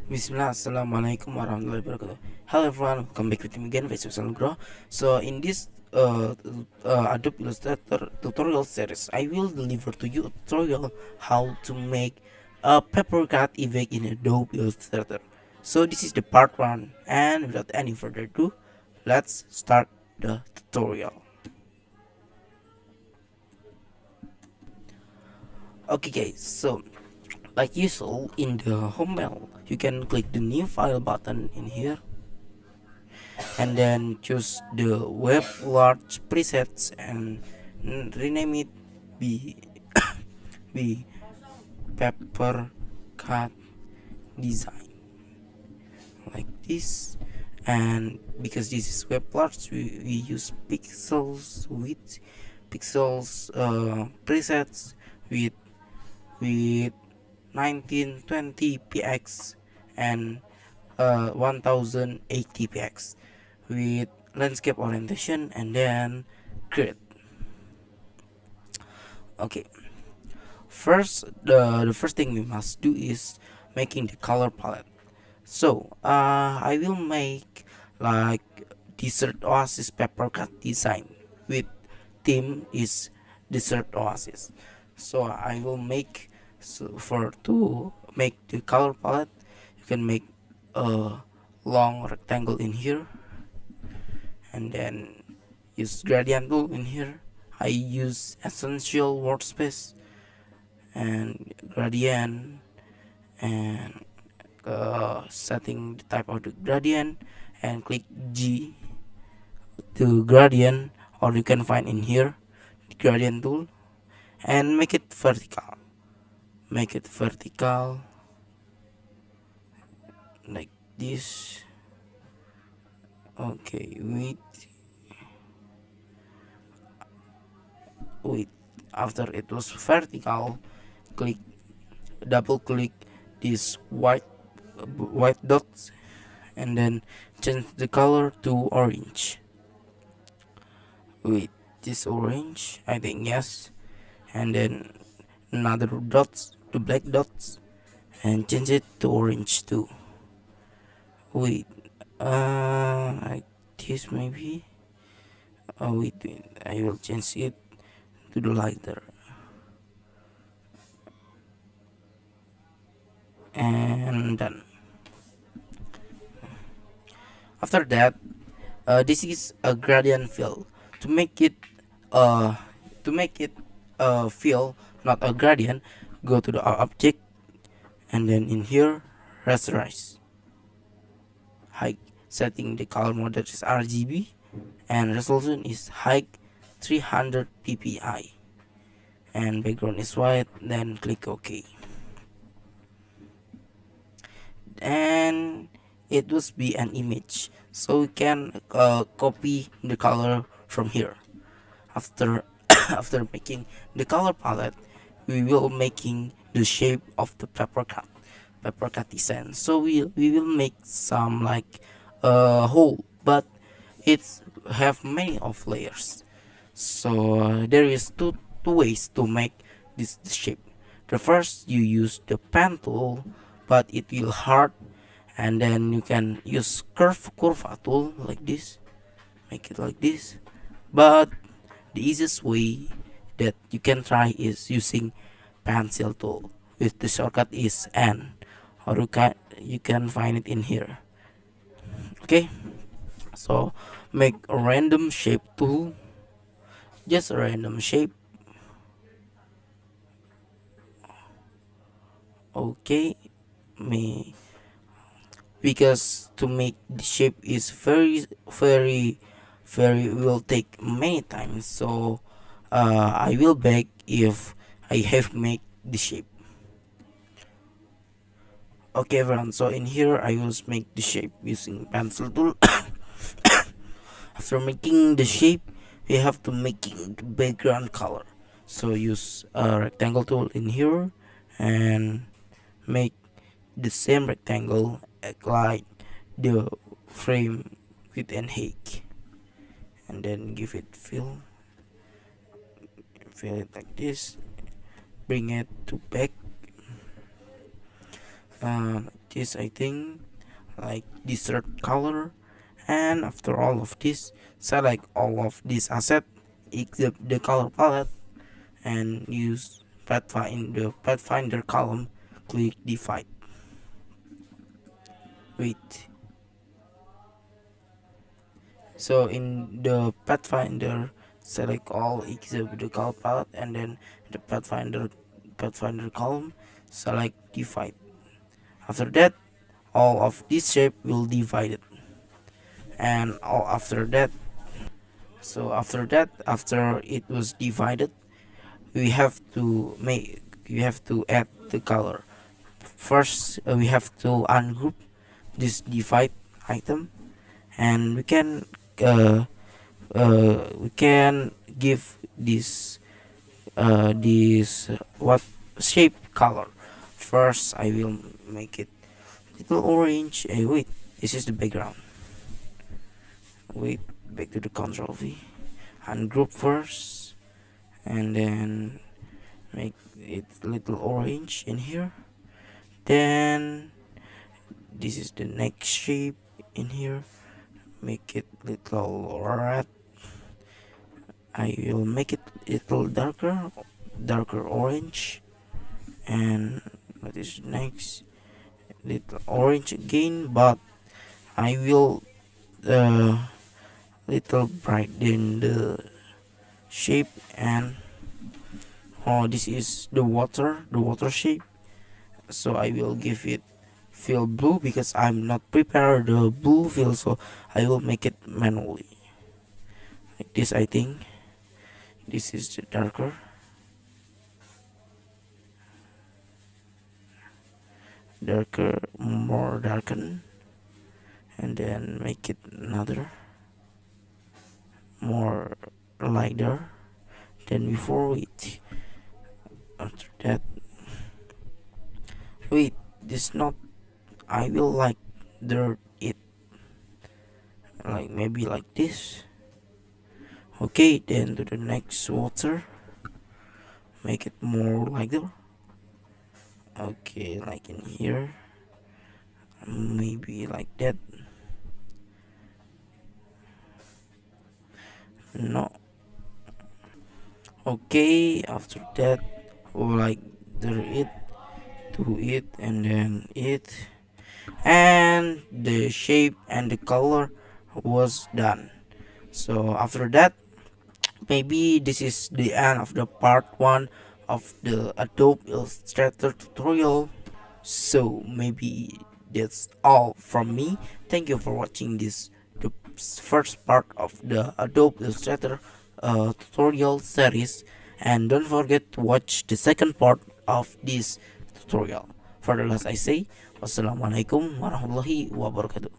Bismillah, Assalamualaikum warahmatullahi wabarakatuh. Hello everyone, welcome back with me again, Visus Alugro. So in this Adobe Illustrator tutorial series, I will deliver to you a tutorial how to make a Papercut effect in Adobe Illustrator. So this is the part 1, and without any further ado, let's start the tutorial. Okay guys, so like usual in the home menu, you can click the new file button in here and then choose the web large presets and rename it be be paper cut design like this. And because this is web large, we use pixels with pixels presets with 1920 px and 1080 px with landscape orientation and then grid. Okay, first the first thing we must do is making the color palette. So I will make like desert oasis pepper cut design with theme is desert oasis. So I will make, so for to make the color palette, you can make a long rectangle in here and then use gradient tool in here. I use essential workspace and gradient and setting the type of the gradient and click G to gradient, or you can find in here the gradient tool and make it vertical. Make it vertical like this. Okay, wait. After it was vertical, click double click this white dots and then change the color to orange. Wait, this orange, I think, yes. And then another dots to black dots and change it to orange too. Wait, like this maybe. Oh wait, I will change it to the lighter and done. After that, this is a gradient fill. To make it uh to make it fill, not a gradient, go to the object and then in here rasterize height. Setting the color mode is RGB and resolution is high 300 ppi and background is white. Then click OK and it must be an image, so we can copy the color from here. After after making the color palette, we will making the shape of the peppercut design. So we will make some like a hole, but it's have many of layers. So there is two ways to make this shape. The first, you use the pen tool, but it will hard, and then you can use curva tool like this, make it like this. But the easiest way that you can try is using pencil tool with the shortcut is N, or you can find it in here. Okay, so make a random shape tool, just a random shape. Okay, me, because to make the shape is very will take many times, so I will back if I have make the shape. Okay everyone, so in here I will make the shape using pencil tool. After making the shape, we have to making the background color, so use a rectangle tool in here and make the same rectangle like the frame with an height, and then give it fill it like this, bring it to back like this, I think, like desert color. And after all of this, select all of this asset except the color palette and use Pathfinder column. Click divide. Wait. So in the Pathfinder, select all except the color palette, and then the Pathfinder column, select divide. After that, all of this shape will divide it, and all after that. So after it was divided, we have to add the color. First, we have to ungroup this divide item, and we can give this what shape color. First, I will make it little orange. Wait, this is the background. Wait, back to the Control V. Ungroup first, and then make it little orange in here. Then this is the next shape in here. Make it little red. I will make it little darker orange. And what is next? Little orange again, but I will little brighten the shape. And oh, this is the water shape, so I will give it fill blue because I'm not prepared the blue fill, so I will make it manually like this. I think this is the more darken, and then make it another more lighter than before. Wait, after that, wait, this not, I will like dirt it, like maybe like this. Okay, then to the next water, make it more lighter. Okay, like in here, maybe like that. No. Okay, after that, like there it to it, and then it, and the shape and the color was done. So after that, maybe this is the end of the part 1 of the Adobe Illustrator tutorial. So maybe that's all from me. Thank you for watching this, the first part of the Adobe Illustrator tutorial series, and don't forget to watch the second part of this tutorial. For the last, I say wassalamualaikum warahmatullahi wabarakatuh.